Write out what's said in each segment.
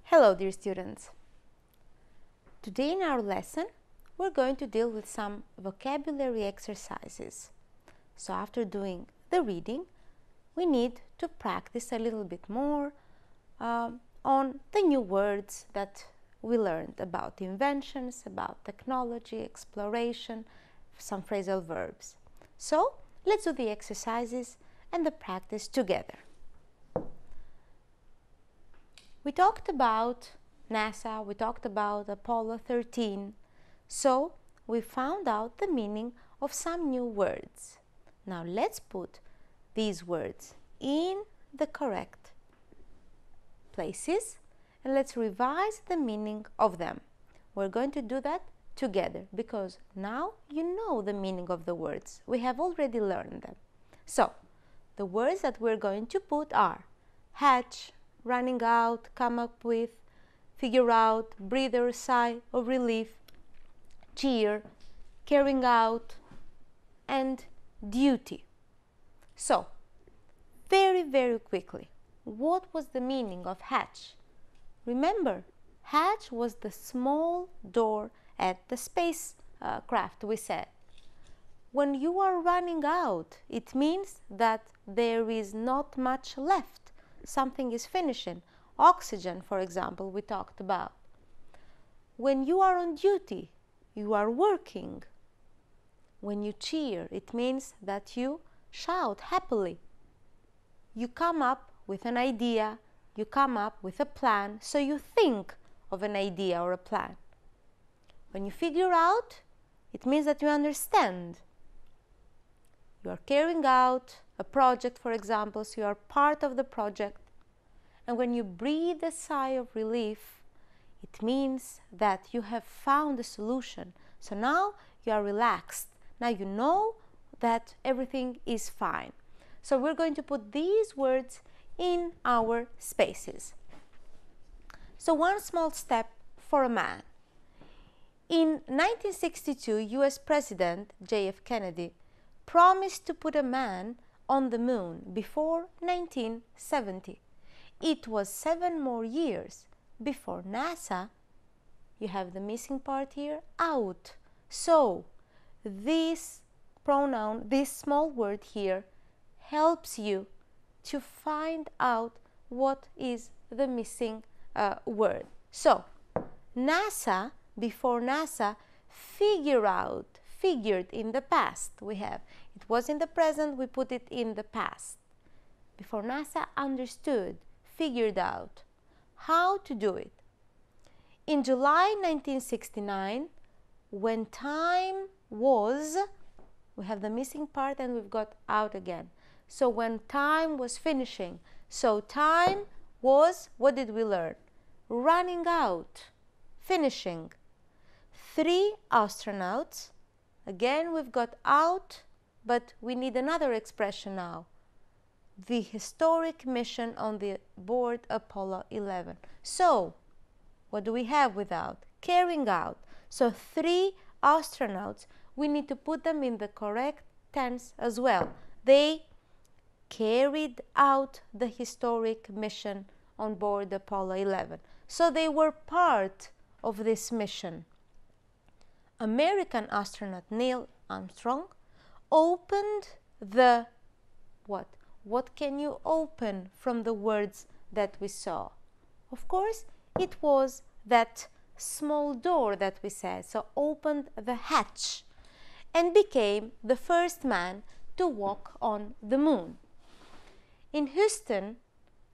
Hello dear students. Today in our lesson we're going to deal with some vocabulary exercises. So after doing the reading we need to practice a little bit more on the new words that we learned about inventions, about technology, exploration, some phrasal verbs. So let's do the exercises and the practice together. We talked about NASA, we talked about Apollo 13, so we found out the meaning of some new words. Now let's put these words in the correct places and let's revise the meaning of them. We're going to do that together because now you know the meaning of the words. We have already learned them. So, the words that we're going to put are hatch, running out, come up with, figure out, breather, sigh of relief, cheer, carrying out, and duty. So, very quickly, what was the meaning of hatch? Remember, hatch was the small door at the spacecraft, we said. When you are running out, it means that there is not much left. Something is finishing. Oxygen, for example, we talked about. When you are on duty, you are working. When you cheer, it means that you shout happily. You come up with an idea, you come up with a plan, so you think of an idea or a plan. When you figure out, it means that you understand. You are carrying out a project, for example, so you are part of the project. And when you breathe a sigh of relief, it means that you have found a solution. So now you are relaxed. Now you know that everything is fine. So we're going to put these words in our spaces. So one small step for a man. In 1962, US President J.F. Kennedy promised to put a man on the moon before 1970. It was 7 more years before NASA. You have the missing part here, out. So this pronoun, this small word here, helps you to find out what is the missing word. So NASA, before NASA, figured in the past. We have, it was in the present, we put it in the past. Before NASA understood, figured out how to do it. In July 1969, when time was, we have the missing part and we've got out again. So when time was finishing, so time was, what did we learn? Running out, finishing. 3 astronauts, again we've got out, but we need another expression now. The historic mission on the board Apollo 11. So, what do we have without? Carrying out. So 3 astronauts, we need to put them in the correct tense as well. They carried out the historic mission on board Apollo 11. So they were part of this mission. American astronaut Neil Armstrong opened the what? What can you open from the words that we saw? Of course, it was that small door that we said. So opened the hatch and became the first man to walk on the moon. In Houston,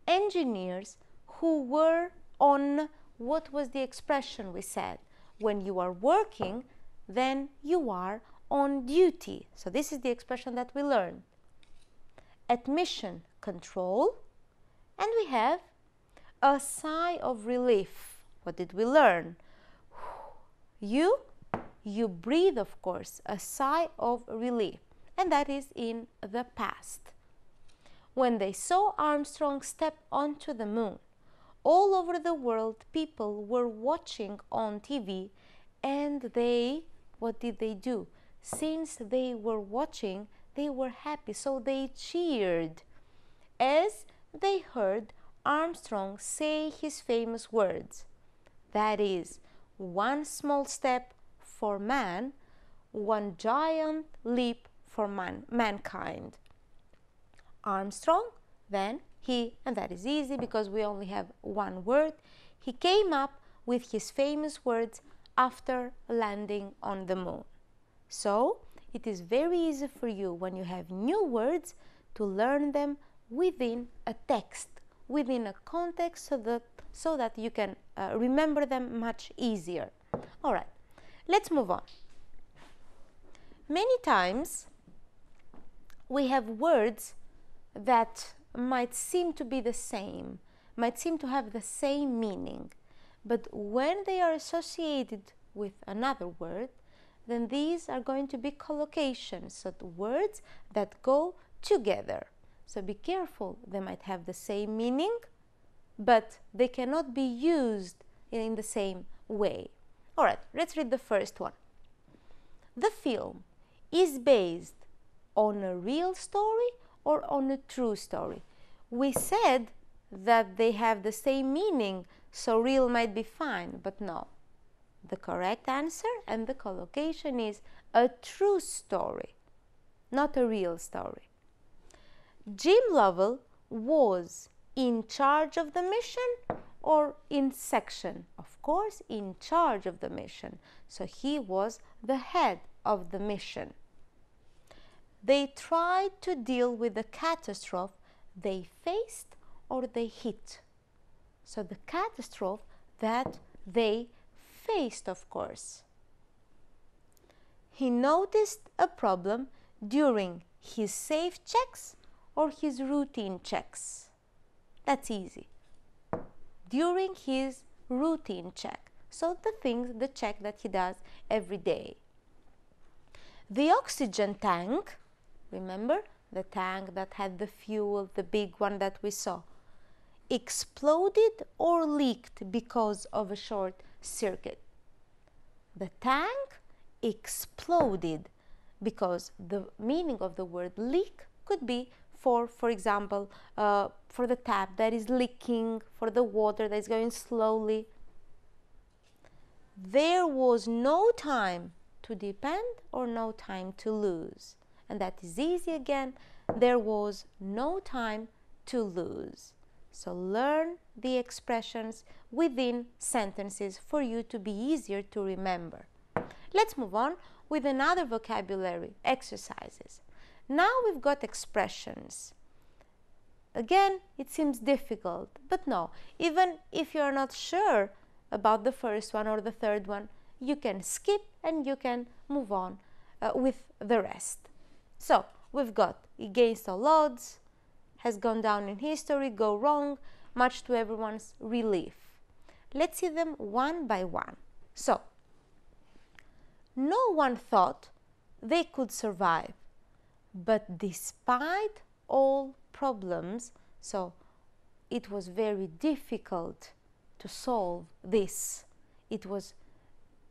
engineers who were on, what was the expression we said? When you are working, then you are on duty. So this is the expression that we learned. At mission control, and we have a sigh of relief. What did we learn? You breathe, of course, a sigh of relief, and that is in the past. When they saw Armstrong step onto the moon, all over the world people were watching on TV, and they, what did they do? Since they were watching, they were happy, so they cheered as they heard Armstrong say his famous words. That is, one small step for man, one giant leap for mankind. Armstrong, then he, and that is easy because we only have one word, he came up with his famous words after landing on the moon. So, it is very easy for you when you have new words to learn them within a text, within a context, so that you can remember them much easier. All right, let's move on. Many times we have words that might seem to be the same, might seem to have the same meaning, but when they are associated with another word, then these are going to be collocations, so the words that go together. So be careful, they might have the same meaning, but they cannot be used in the same way. All right, let's read the first one. The film is based on a real story or on a true story. We said that they have the same meaning, so real might be fine, but no. The correct answer and the collocation is a true story, not a real story. Jim Lovell was in charge of the mission or in section? Of course, in charge of the mission. So he was the head of the mission. They tried to deal with the catastrophe they faced or they hit. So the catastrophe that they faced, of course. He noticed a problem during his safe checks or his routine checks. That's easy. During his routine check. So the check that he does every day. The oxygen tank, remember the tank that had the fuel, the big one that we saw, exploded or leaked because of a short circuit. The tank exploded because the meaning of the word leak could be for example, for the tap that is leaking, for the water that is going slowly. There was no time to depend or no time to lose. And that is easy again. There was no time to lose. So learn the expressions within sentences for you to be easier to remember. Let's move on with another vocabulary exercises. Now we've got expressions. Again, it seems difficult, but no, even if you're not sure about the first one or the third one, you can skip and you can move on with the rest. So, we've got against all odds, has gone down in history, go wrong, much to everyone's relief. Let's see them one by one. So, no one thought they could survive, but despite all problems, so it was very difficult to solve this. It was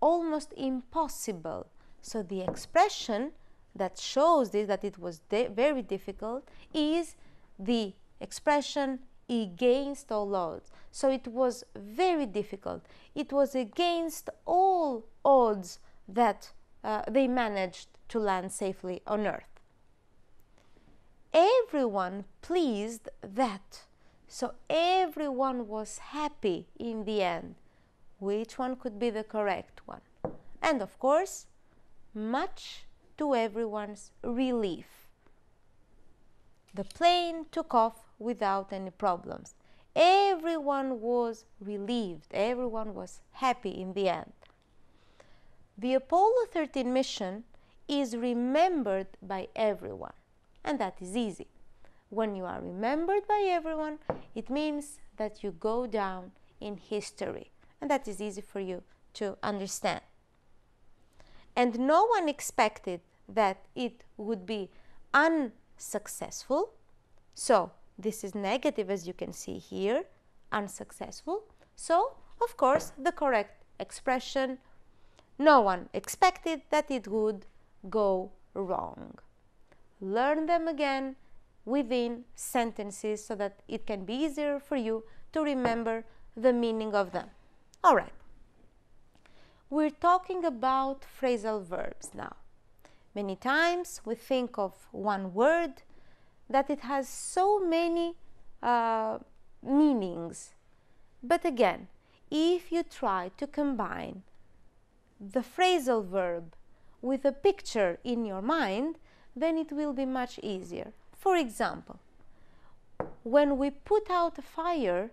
almost impossible. So the expression that shows this, that it was very difficult, is the expression against all odds. So it was very difficult. It was against all odds that they managed to land safely on Earth. Everyone pleased that. So everyone was happy in the end. Which one could be the correct one? And of course, much to everyone's relief. The plane took off without any problems. Everyone was relieved. Everyone was happy in the end. The Apollo 13 mission is remembered by everyone. And that is easy. When you are remembered by everyone, it means that you go down in history. And that is easy for you to understand. And no one expected that it would be unsuccessful. So, this is negative, as you can see here, unsuccessful. So, of course, the correct expression, no one expected that it would go wrong. Learn them again within sentences so that it can be easier for you to remember the meaning of them. All right. We're talking about phrasal verbs now. Many times we think of one word that it has so many meanings. But again, if you try to combine the phrasal verb with a picture in your mind, then it will be much easier. For example, when we put out a fire,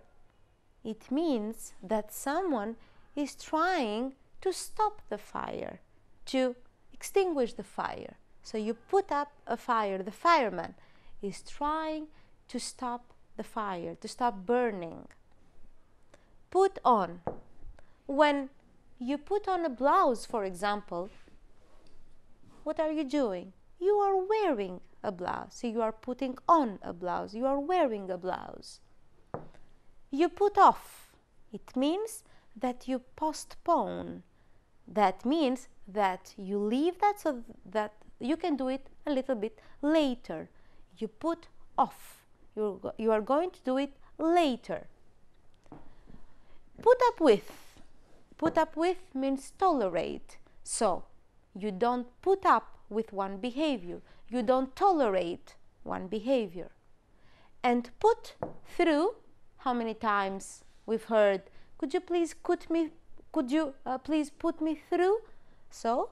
it means that someone is trying to stop the fire, to extinguish the fire. So you put up a fire, the fireman is trying to stop the fire, to stop burning. Put on. When you put on a blouse, for example, what are you doing? You are wearing a blouse. So you are putting on a blouse. You are wearing a blouse. You put off. It means that you postpone. That means that you leave that so that you can do it a little bit later. You put off. You are going to do it later. Put up with. Put up with means tolerate. So you don't put up with one behavior. You don't tolerate one behavior. And put through, how many times we've heard, could you please put me through? So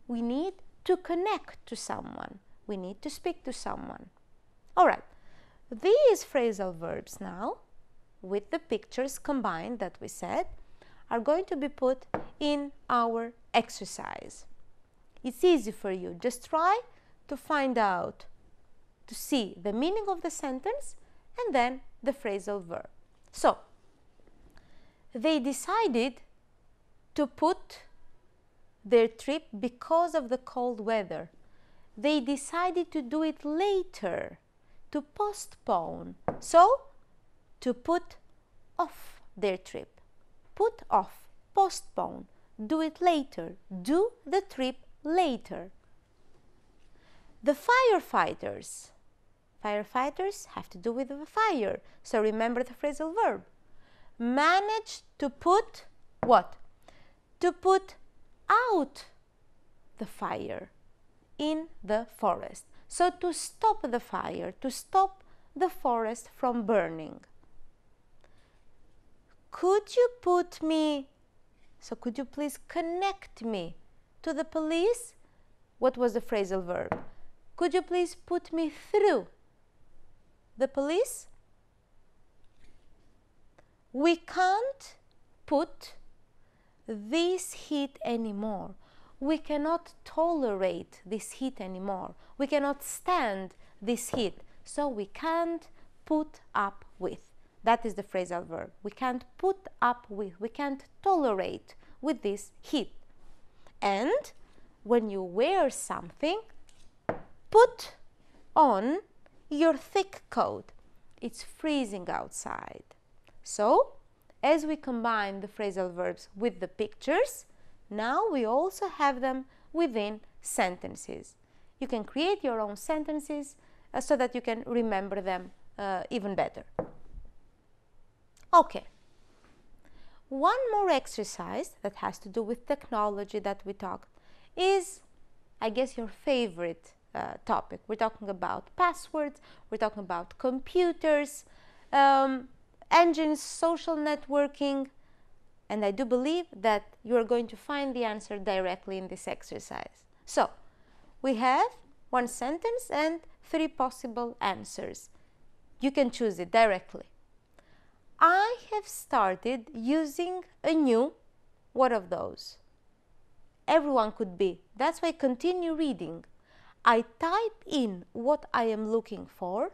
we need to connect to someone. We need to speak to someone. All right. These phrasal verbs now, with the pictures combined that we said, are going to be put in our exercise. It's easy for you. Just try to find out, to see the meaning of the sentence and then the phrasal verb. So, they decided to put their trip because of the cold weather. They decided to do it later, to postpone. So, to put off their trip. Put off, postpone, do it later, do the trip later. The firefighters. Firefighters have to do with the fire. So remember the phrasal verb. Manage to put what? To put out the fire in the forest. So to stop the fire, to stop the forest from burning. Could you please connect me to the police? What was the phrasal verb? Could you please put me through the police? We can't put this heat anymore. We cannot tolerate this heat anymore. We cannot stand this heat. So we can't put up with. That is the phrasal verb. We can't put up with, we can't tolerate with this heat. And when you wear something, put on your thick coat. It's freezing outside. So, as we combine the phrasal verbs with the pictures, now we also have them within sentences. You can create your own sentences so that you can remember them even better. Okay. One more exercise that has to do with technology that we talked is, I guess, your favorite topic. We're talking about passwords, we're talking about computers, engines, social networking, and I do believe that you are going to find the answer directly in this exercise. So, we have one sentence and 3 possible answers. You can choose it directly. I have started using a new, what of those? Everyone could be. That's why continue reading. I type in what I am looking for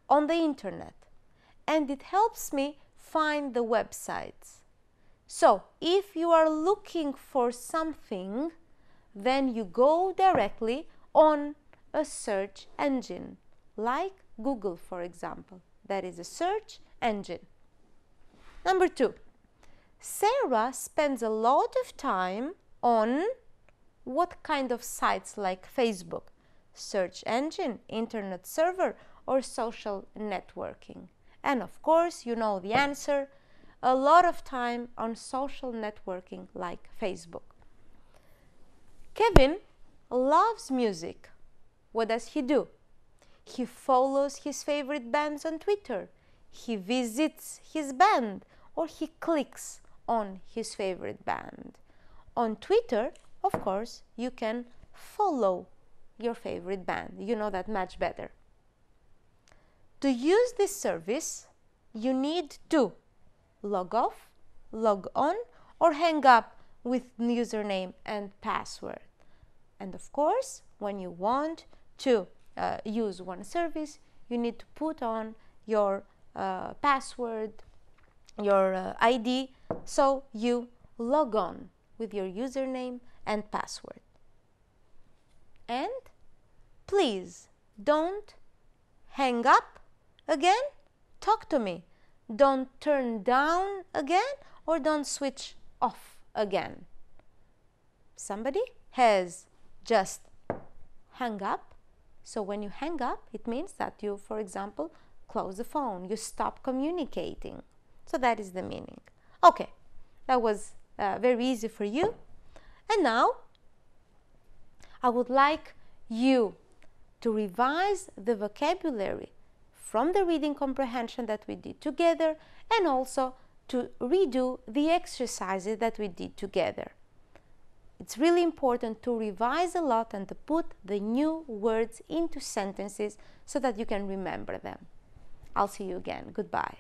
on the internet, and it helps me find the websites. So, if you are looking for something, then you go directly on a search engine, like Google, for example. That is a search engine. Number 2, Sarah spends a lot of time on what kind of sites, like Facebook, search engine, internet server, or social networking? And of course, you know the answer, a lot of time on social networking like Facebook. Kevin loves music. What does he do? He follows his favorite bands on Twitter. He visits his band, or he clicks on his favorite band. On Twitter, of course, you can follow your favorite band. You know that much better. To use this service, you need to log off, log on, or hang up with username and password. And of course, when you want to use one service, you need to put on your password, your ID, so you log on with your username and password. And please don't hang up again. Talk to me. Don't turn down again, or don't switch off again. Somebody has just hung up. So when you hang up, it means that you, for example, close the phone, you stop communicating. So that is the meaning. Okay, that was very easy for you. And now I would like you to revise the vocabulary from the reading comprehension that we did together, and also to redo the exercises that we did together. It's really important to revise a lot and to put the new words into sentences so that you can remember them. I'll see you again. Goodbye.